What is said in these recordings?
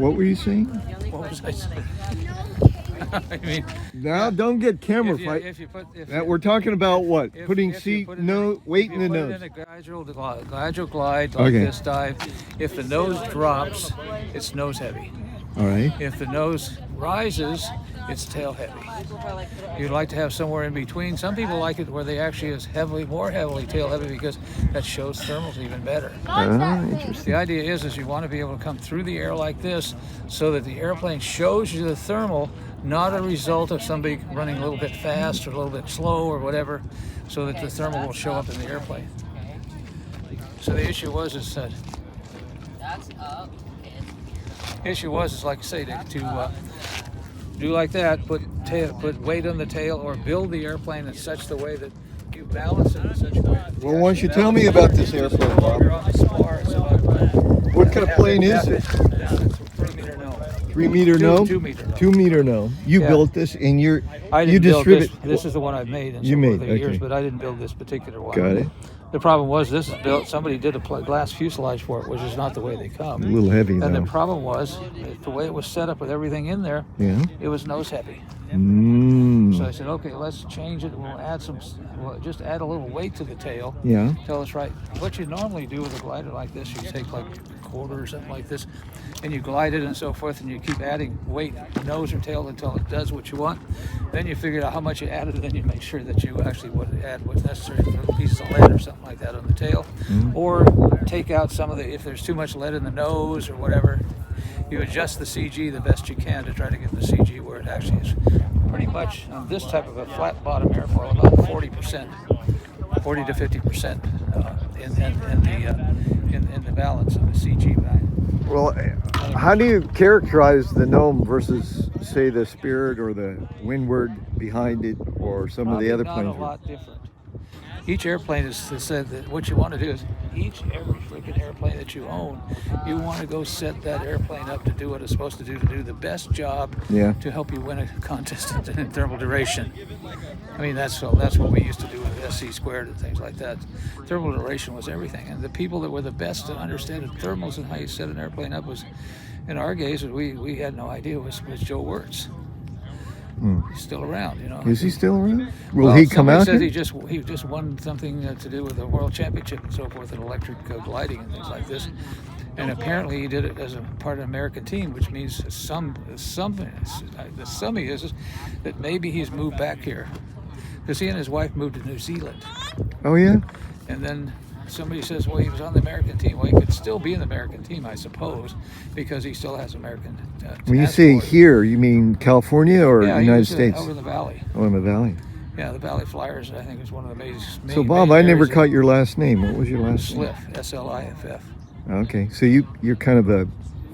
What were you saying? What was I saying? I mean, Now, don't get camera fight. We're talking about what? Putting weight in the nose. Put it in a gradual glide like this dive. If the nose drops, it's nose heavy. All right. If the nose rises, it's tail heavy. You'd like to have somewhere in between. Some people like it where they actually is more heavily tail heavy because that shows thermals even better. Interesting. The idea is you want to be able to come through the air like this so that the airplane shows you the thermal, not a result of somebody running a little bit fast or a little bit slow or whatever, so that the thermal will show up in the airplane. So the issue was like I say, to do like that, put weight on the tail, or build the airplane in such the way that you balance it in such a way. Well, why don't you tell me about this airplane, Bob? What kind of plane is it? 3 meter no. 3 meter no? 2 meter no. 2 meter no. You built this, and I didn't build this. This is the one I've made in years, but I didn't build this particular one. Got it. The problem was this is built. Somebody did a glass fuselage for it, which is not the way they come. A little heavy, though. And the problem was the way it was set up with everything in there. Yeah. It was nose heavy. So I said, okay, let's change it. We'll just add a little weight to the tail. Yeah. Tell us right. What you normally do with a glider like this, you take like a quarter or something like this, and you glide it and so forth, and you keep adding weight, nose or tail, until it does what you want. Then you figure out how much you added, and then you make sure that you actually would add what's necessary, little pieces of lead or something like that on the tail, or take out some of if there's too much lead in the nose or whatever. You adjust the CG the best you can to try to get the CG where it actually is. Pretty much on this type of a flat bottom airfoil, about 40%, 40 to 50% in the balance of the CG value. Well, how do you characterize the Gnome versus, say, the Spirit or the Windward behind it, or some of the other planes? Not a lot different. Each airplane is said that what you want to do is every freaking airplane that you own, you want to go set that airplane up to do what it's supposed to do the best job to help you win a contest in thermal duration. I mean, that's what we used to do with SC squared and things like that. Thermal duration was everything, and the people that were the best to understand thermals and how you set an airplane up was, in our case, we had no idea, was Joe Wirtz. He's still around, you know. Is he still around? Will he come out? Says he just won something to do with the World Championship and so forth, in electric gliding and things like this. And apparently he did it as a part of an American team, which means the sum is that maybe he's moved back here, because he and his wife moved to New Zealand. Oh yeah. And then somebody says, well, he was on the American team. Well, he could still be in the American team, I suppose, because he still has American When you say here, you mean California or United States? Over in the Valley. Oh, in the Valley. Yeah, the Valley Flyers, I think, is one of the main. So, Bob, I never caught your last name. What was your last name? Sliff, S-L-I-F-F. Okay, so you're kind of a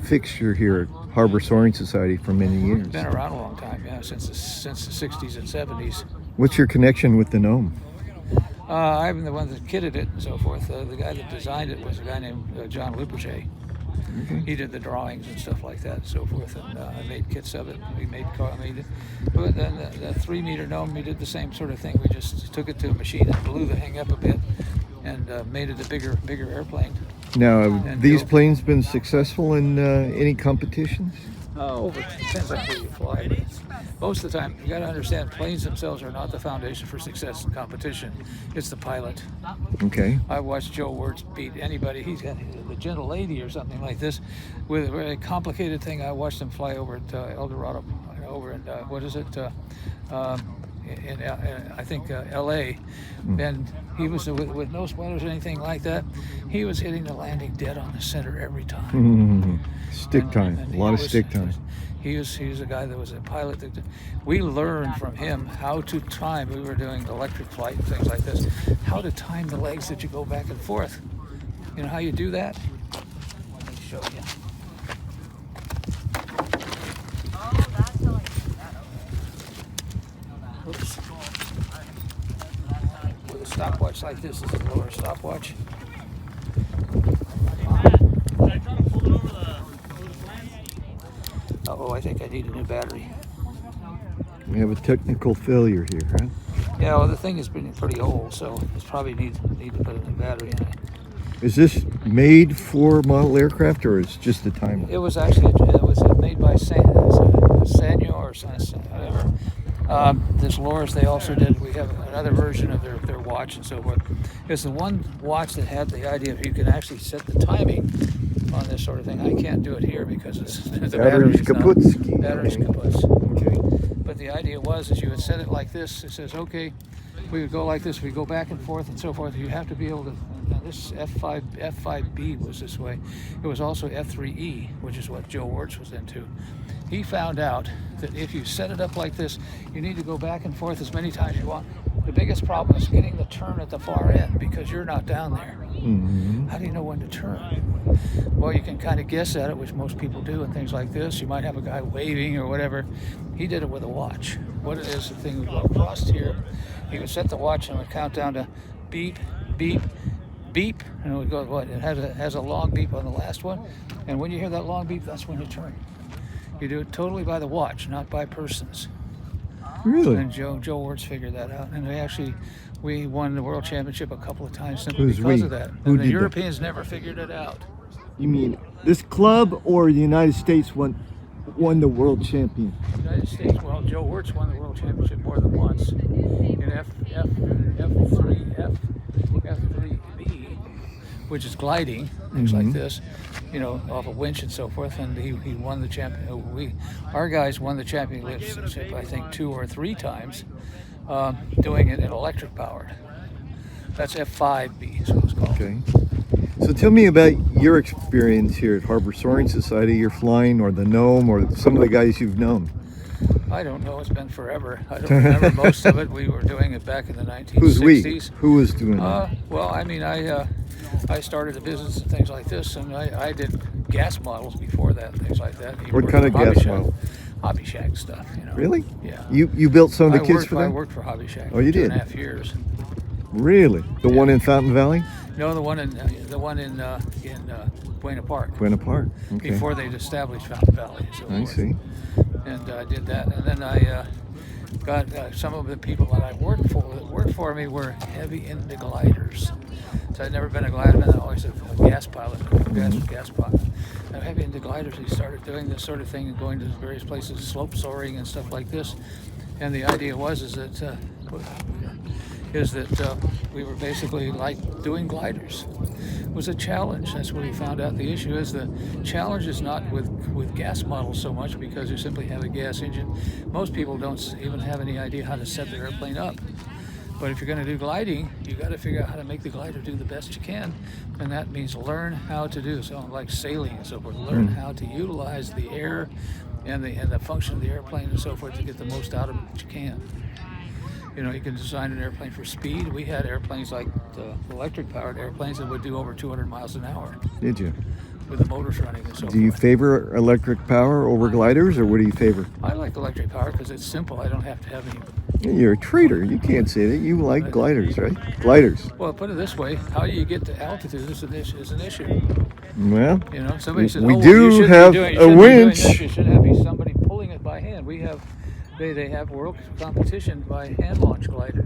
fixture here at Harbor Soaring Society for many years. Been around a long time, yeah, since the 60s and 70s. What's your connection with the Gnome? I'm the one that kitted it and so forth. The guy that designed it was a guy named John Luperche. Okay. He did the drawings and stuff like that and so forth, and I made kits of it. We made it. But then the 3 meter Gnome, we did the same sort of thing. We just took it to a machine and blew the thing up a bit and made it a bigger airplane. Now, have these planes been successful in any competitions? Oh, it depends on where you fly. But most of the time, you got to understand, planes themselves are not the foundation for success in competition. It's the pilot. Okay. I watched Joe Wirtz beat anybody. He's got the Gentle Lady or something like this with a very complicated thing. I watched him fly over at El Dorado, over in I think L.A. And he was with no spoilers or anything like that. He was hitting the landing dead on the center every time. Stick time, a lot of stick time. He was a guy that was a pilot. We learned from him how to time. We were doing electric flight and things like this. How to time the legs that you go back and forth. You know how you do that? Let me show you. Oops. With a stopwatch like this is a lower stopwatch. Oh, I think I need a new battery. We have a technical failure here, huh? Yeah, well, the thing has been pretty old, so it's probably need to put a new battery in it. Is this made for model aircraft, or is just a timer? It was actually made by Sanyo or whatever. This Loris, they also did. We have another version of their watch and so forth. It's the one watch that had the idea of you can actually set the timing on this sort of thing. I can't do it here because the Battery's kaput. Battery's kaput. Okay. But the idea was is you would set it like this. It says, okay, we would go like this. We go back and forth and so forth. You have to be able to. Now this F5B was this way. It was also F3E, which is what Joe Wirtz was into. He found out that if you set it up like this, you need to go back and forth as many times as you want. The biggest problem is getting the turn at the far end because you're not down there. Mm-hmm. How do you know when to turn? Well, you can kind of guess at it, which most people do, and things like this. You might have a guy waving or whatever. He did it with a watch. What it is, the thing would go across here. He would set the watch and it would count down to beep, beep, beep, and it would go. What? It has a long beep on the last one, and when you hear that long beep, that's when you turn. You do it totally by the watch, not by persons. Really? And Joe Wirtz figured that out, and we won the world championship a couple of times simply because of that. Who And the did Europeans never figured it out. You mean this club or the United States won the world champion? The United States, well, Joe Wirtz won the world championship more than once in F3B, which is gliding, things like this, you know, off a winch and so forth. And he won the champion. Our guys won the championship, I think, 2 or 3 times, doing it in electric powered. That's F5B, is what it's called. Okay. So tell me about your experience here at Harbor Soaring Society. You're flying, or the Gnome, or some of the guys you've known. I don't know. It's been forever. I don't remember most of it. We were doing it back in the 1960s. Who's we? Who was doing that? Well, I mean, I started a business and things like this, and I did gas models before that, and things like that. Even What worked kind of for Hobby gas Shack. model? Hobby Shack stuff, you know. Really? Yeah. You built some of the kids for I them? worked for Hobby Shack. Oh, you for did? 2.5 years. Really? The one in Fountain Valley? No, the one in Buena Park. Buena Park. Okay. Before they'd established Fountain Valley. So I see. And I did that, and then I got some of the people that I worked for me were heavy into gliders. So I'd never been a glider, I always a gas pilot, gas pilot. I'm heavy into gliders. We started doing this sort of thing and going to various places, slope soaring and stuff like this. And the idea is that we were basically like doing gliders. It was a challenge. That's where we found out the issue is the challenge is not with gas models so much because you simply have a gas engine. Most people don't even have any idea how to set their airplane up. But if you're going to do gliding, you got to figure out how to make the glider do the best you can, and that means learn how to do so, like sailing and so forth. Learn how to utilize the air and the function of the airplane and so forth to get the most out of it that you can. You know, you can design an airplane for speed. We had airplanes like the electric-powered airplanes that would do over 200 miles an hour. Did you? With the motors running and so forth. Do you favor electric power over gliders, or what do you favor? I like electric power because it's simple. I don't have to have any. You're a trader. You can't say that. You like gliders, right? Gliders. Well, put it this way: how you get to altitude is an issue. Well, You know, somebody says, we "Oh, do you shouldn't have be doing, you a shouldn't be doing winch." this. You should have somebody pulling it by hand." We have, they have world competition by hand launch glider,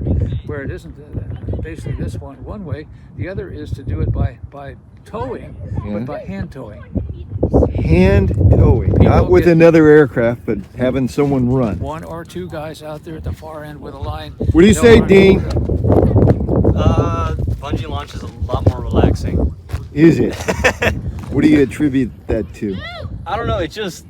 where it isn't basically this one way. The other is to do it by towing, but by hand towing. Hand towing, not with another aircraft, but having someone run. 1 or 2 guys out there at the far end with a line. What do you say, Dean? Bungee launch is a lot more relaxing. Is it? What do you attribute that to? I don't know, it just,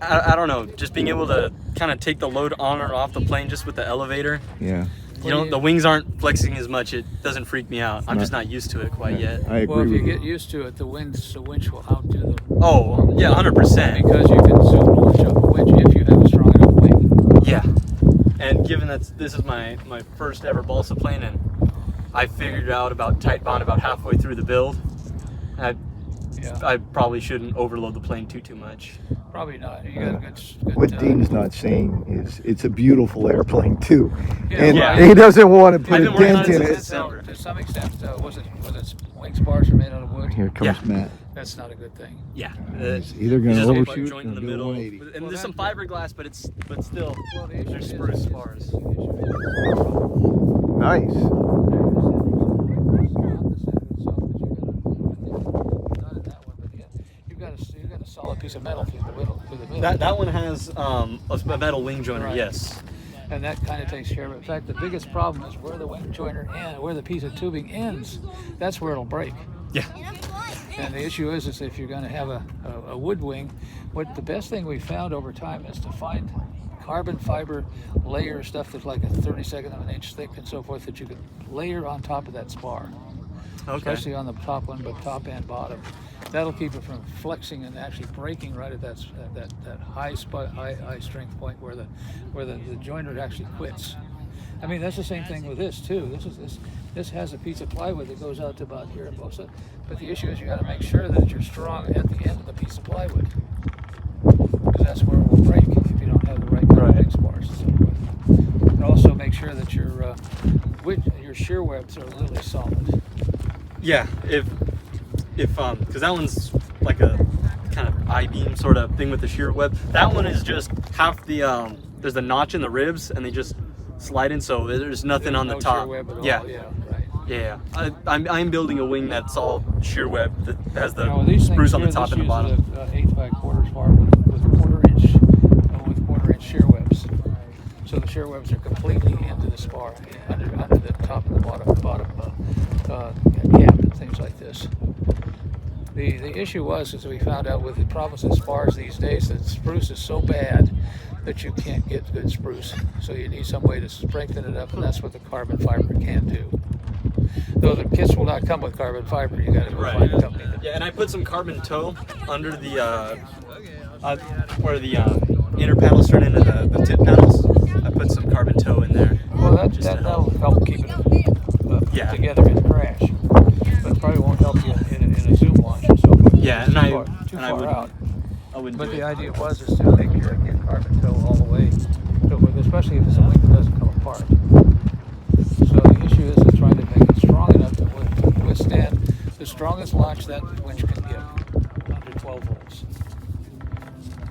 I don't know, just being able to kind of take the load on or off the plane just with the elevator. Yeah. You know, the wings aren't flexing as much, it doesn't freak me out. I'm just not used to it quite yet. I agree Well, if you with get used to it, the winch will outdo them. Oh, yeah, 100%. Because you can zoom launch up a winch if you have a strong enough wing. Yeah. And given that this is my first ever balsa plane, and I figured out about tight bond about halfway through the build, I probably shouldn't overload the plane too much. Probably not. You got a good what Dean's not saying is it's a beautiful airplane too, and yeah. he doesn't want to put I've a been working on dent it in since it. December. To some extent, was its wing spars are made out of wood. Here comes Yeah. Matt. That's not a good thing. Yeah. He's either going to just overshoot joint or in the do middle. 180. And there's some fiberglass, but still, Well, the issue they're is- spruce spars. Nice. So you got a solid piece of metal through the middle. That one has a metal wing joiner, Right. yes. And that kind of takes care of it. In fact, the biggest problem is where the wing joiner ends, where the piece of tubing ends. That's where it'll break. Yeah. And the issue is if you're going to have a wood wing, what the best thing we found over time is to find carbon fiber layer stuff that's like a 32nd of an inch thick and so forth that you can layer on top of that spar. Okay. Especially on the top one, but top and bottom. That'll keep it from flexing and actually breaking right at that high strength point where the joiner actually quits. I mean, that's the same thing with this too. This has a piece of plywood that goes out to about here in both sides. But the issue is you got to make sure that you're strong at the end of the piece of plywood, because that's where it will break if you don't have the right kind of wing spars and so forth. And also make sure that your shear webs are really solid. Yeah, if because that one's like a kind of I-beam sort of thing with the shear web. That one is just half the there's a notch in the ribs and they just slide in, so there's nothing on the top. Shear web at all. Yeah. Yeah, right. Yeah, I'm building a wing that's all shear web that has the Now, these spruce things on the here, top this and the bottom. uses an 8 by quarter spar with quarter inch shear webs. So the shear webs are completely into the spar, under the top and the bottom cap and things like this. The issue was, as we found out with the problems with spars these days, that spruce is so bad that you can't get good spruce. So you need some way to strengthen it up, and that's what the carbon fiber can do. Though the kits will not come with carbon fiber, you got to go find a company that. Yeah, and I put some carbon toe under the where the inner panels turn into the tip panels. I put some carbon toe in there. Well, that'll help keep it together in crash, but it probably won't help you in a zoom launch and so forth. Yeah, and Too far out. I wouldn't But do the it. idea was is to make sure you get carbon toe all the way, especially if it's a wing that doesn't come apart. So the issue is trying to make it strong enough to withstand the strongest launch that winch can give, under 12 volts.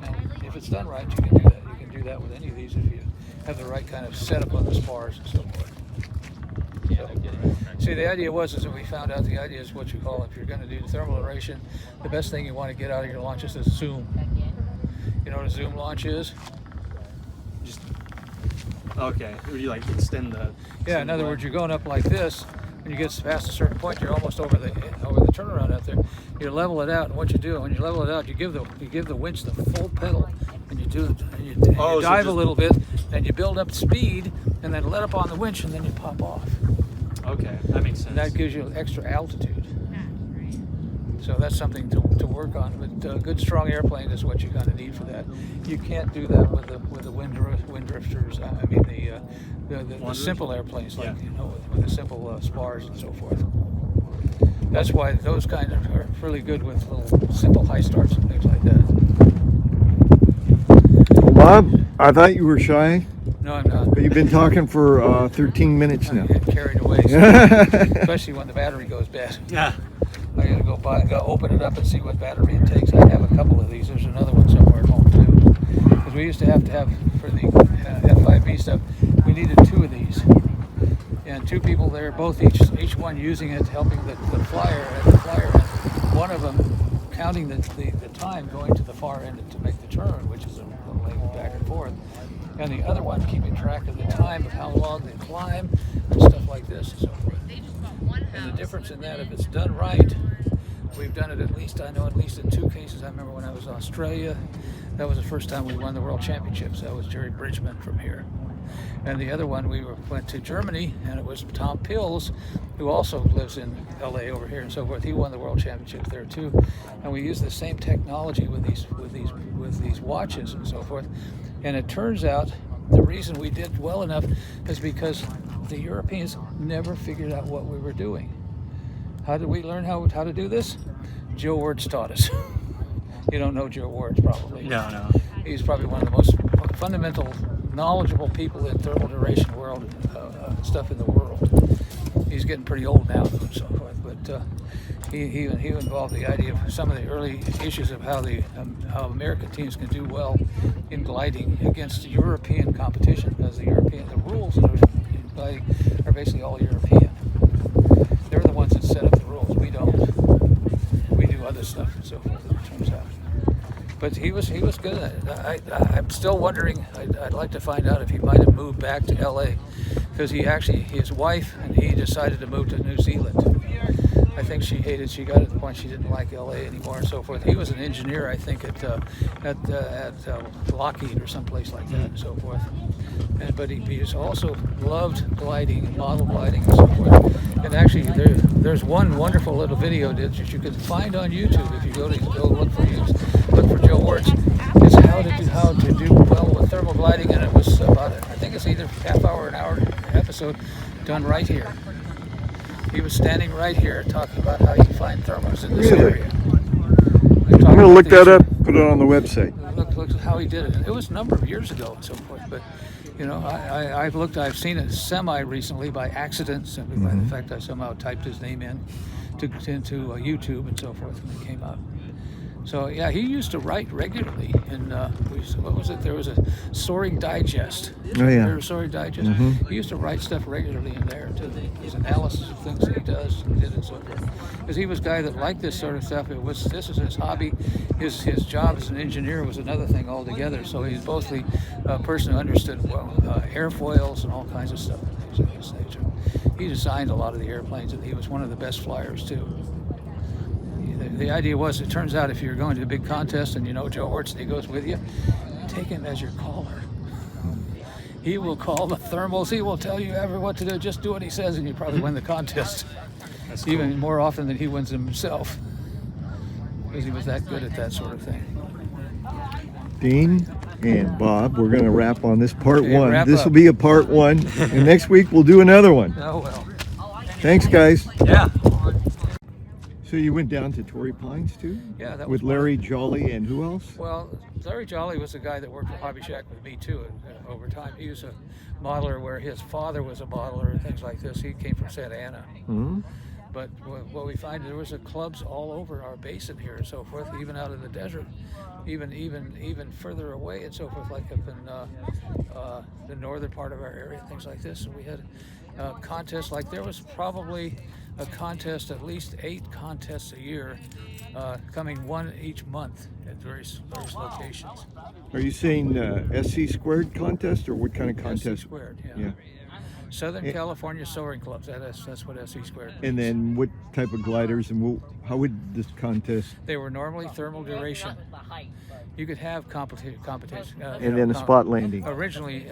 And if it's done right, you can do that. You can do that with any of these if you have the right kind of setup on the spars and so forth. So, see, the idea was is that we found out the idea is what you call, if you're going to do thermal aeration, the best thing you want to get out of your launches is zoom. You know what a zoom launch is? Just okay. Would you like extend the? Yeah. In other words, you're going up like this, and you get past a certain point, you're almost over the turnaround out there. You level it out, and what you do when you level it out, you give the winch the full pedal, and you dive a little bit, and you build up speed, and then let up on the winch, and then you pop off. Okay, that makes sense. And that gives you extra altitude. So that's something to work on. But good strong airplane is what you're going to need for that. You can't do that with the wind drifters. I mean the simple airplanes, like with the simple spars and so forth. That's why those kind of are really good with little simple high starts and things like that. Bob, I thought you were shy, No, I'm not. but you've been talking for 13 minutes I now. get carried away, especially when the battery goes bad. Yeah. I gotta go open it up and see what battery it takes. I have a couple of these. There's another one somewhere at home too. Because we used to have for the F5B stuff, we needed 2 of these. And 2 people there, both each one using it, helping the flyer and the flyer end. One of them counting the time going to the far end to make the turn, which is a leg back and forth. And the other one keeping track of the time of how long they climb and stuff like this and so forth. And the difference in that, if it's done right, we've done it at least in 2 cases. I remember when I was in Australia, that was the first time we won the World Championships. That was Jerry Bridgman from here. And the other one, we went to Germany, and it was Tom Pills, who also lives in LA over here and so forth. He won the World Championships there too. And we used the same technology with these watches and so forth. And it turns out the reason we did well enough is because the Europeans never figured out what we were doing. How did we learn how to do this? Joe Wertz taught us. You don't know Joe Wertz, probably. No. He's probably one of the most fundamental, knowledgeable people in thermal duration world stuff in the world. He's getting pretty old now and so forth, but he involved the idea of some of the early issues of how American teams can do well in gliding against European competition, because the rules in gliding are basically all European. They're the ones that set up the rules. We don't. We do other stuff and so forth, it turns out. But he was good at it. I'm still wondering. I'd like to find out if he might have moved back to L.A. because his wife and he decided to move to New Zealand. I think she got to the point she didn't like LA anymore and so forth. He was an engineer, I think, at Lockheed or someplace like that and so forth. But he also loved gliding and model gliding and so forth. And actually, there's one wonderful little video that you can find on YouTube if you go look for Joe Wertz. It's how to do well with thermal gliding, and it was about I think it's either half hour or an hour episode done right here. He was standing right here talking about how you find thermals in this area. I'm going to look that up, put it on the website. Look at how he did it. It was a number of years ago and so forth, but I've seen it semi-recently by accident, simply by the fact I somehow typed his name into YouTube and so forth, and it came out. So yeah, he used to write regularly in what was it? There was a Soaring Digest. Oh yeah. There was Soaring Digest. He used to write stuff regularly in there too. His analysis of things that he did and so forth. Because he was a guy that liked this sort of stuff. This is his hobby. His job as an engineer was another thing altogether. So he's both the person who understood airfoils and all kinds of stuff. Things of this nature. He designed a lot of the airplanes, and he was one of the best flyers too. The idea was, it turns out if you're going to a big contest and you know Joe Wertz and he goes with you, take him as your caller. He will call the thermals. He will tell you what to do. Just do what he says and you probably win the contest. That's cool. Even more often than he wins them himself. Because he was that good at that sort of thing. Dean and Bob, we're going to wrap on this part Okay, one. This will be a part one. And next week we'll do another one. Oh, well. Thanks, guys. Yeah. So you went down to Torrey Pines too? Yeah, that with was Larry Jolly and who else? Well, Larry Jolly was the guy that worked for Hobby Shack with me too over time. He was a modeler where his father was a modeler and things like this. He came from Santa Ana. But what we find, there was clubs all over our basin here and so forth, even out in the desert, even further away and so forth, like up in the northern part of our area, things like this. And we had contests, like there was probably a contest, at least 8 contests a year, coming one each month at various locations. Are you saying SC squared contest, or what kind of contest? SC squared, yeah. Southern California Soaring Clubs, that's what SC squared means. And then what type of gliders, and how would this contest? They were normally thermal duration. You could have competition. And then a spot landing. Originally,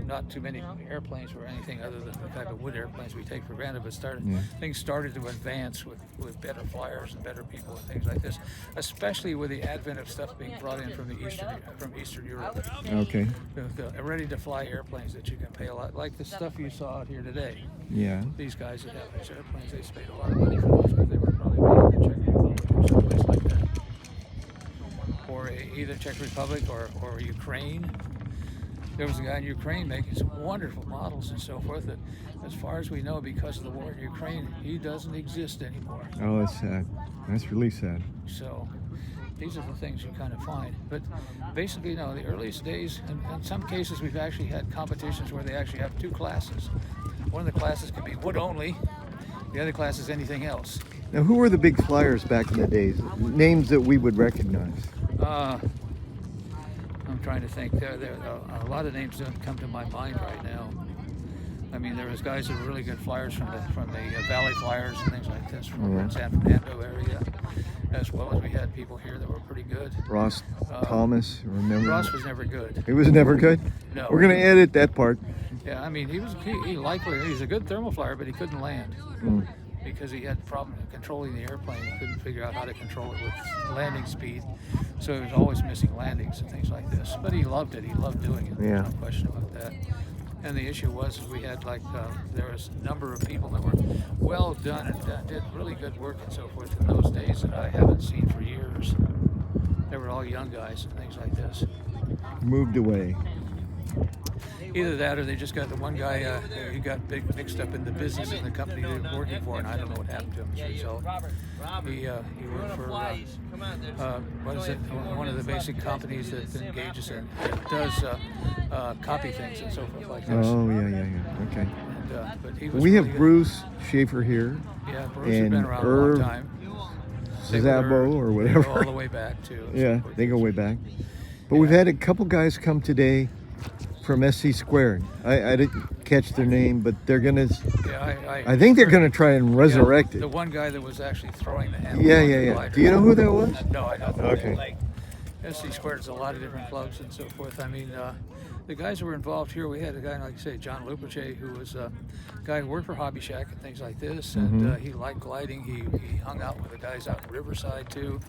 not too many airplanes were anything other than the type of wood airplanes we take for granted. But things started to advance with better flyers and better people and things like this, especially with the advent of stuff being brought in from Eastern Europe. Okay. The ready-to-fly airplanes that you can pay a lot, like the stuff you saw out here today. Yeah. These guys that have these airplanes, they paid a lot of money for those because they were probably made in the Czech Republic or someplace like that. Or either Czech Republic or Ukraine. There was a guy in Ukraine making some wonderful models and so forth that, as far as we know, because of the war in Ukraine, he doesn't exist anymore. Oh, that's sad. That's really sad. So these are the things you kind of find. But basically, no, the earliest days, in some cases, we've actually had competitions where they actually have 2 classes. One of the classes can be wood only, the other class is anything else. Now, who were the big flyers back in the days? Names that we would recognize. I'm trying to think. There a lot of names don't come to my mind right now. I mean, there was guys that were really good flyers from the Valley Flyers and things like this from the San Fernando area, as well as we had people here that were pretty good. Ross Thomas, remember? Ross was never good. He was never good? No. We're going to edit that part. Yeah, I mean, he's a good thermal flyer, but he couldn't land. Because he had a problem controlling the airplane. He couldn't figure out how to control it with landing speed. So he was always missing landings and things like this. But he loved it. He loved doing it. Yeah. There's no question about that. And the issue was we had there was a number of people that were well done and did really good work and so forth in those days that I haven't seen for years. They were all young guys and things like this. Moved away. Either that, or they just got the one guy. He got mixed up in the business in the company they were working for, and I don't know what happened to him as a result. He worked for what is it? One of the basic companies that engages in that does copy things and so forth like this. Oh yeah. Okay. And, but he was We really have good. Bruce Schaefer here. Yeah, Bruce has and been around Irv a long time. Zabo or They go all whatever. the way back to. Yeah, they go way back. But Yeah. we've had a couple guys come today from SC Squared. I didn't catch their name, but they're gonna. Yeah, I think they're gonna try and resurrect The it. one guy that was actually throwing the handle. Yeah, on yeah, the yeah. glider. Do you know who that was? No, I don't. Okay. SC Squared is a lot of different clubs and so forth. I mean, the guys who were involved here, we had a guy, like you say, John Lupice, who was a guy who worked for Hobby Shack and things like this, and he liked gliding. He hung out with the guys out in Riverside too.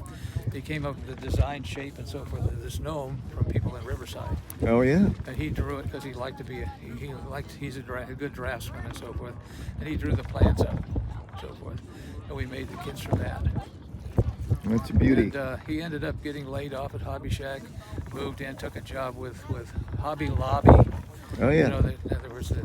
He came up with the design, shape, and so forth of this gnome from people in Riverside, Oh yeah. and he drew it because he liked to be he's a good draftsman and so forth, and he drew the plans up and so forth, and we made the kits from that. That's a beauty. And he ended up getting laid off at Hobby Shack, moved in, took a job with Hobby Lobby. Oh You yeah. know, there was the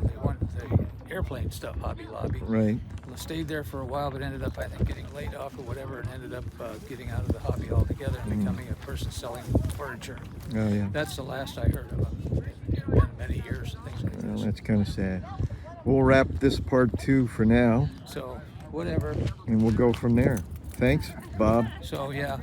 airplane stuff, Hobby Lobby. Right. Stayed there for a while, but ended up, I think, getting laid off or whatever, and ended up getting out of the hobby altogether and becoming a person selling furniture. Oh yeah. That's the last I heard of him. It's been many years and things like Well, this. that's kind of sad. We'll wrap this part 2 for now, So, whatever. and we'll go from there. Thanks, Bob. So, yeah.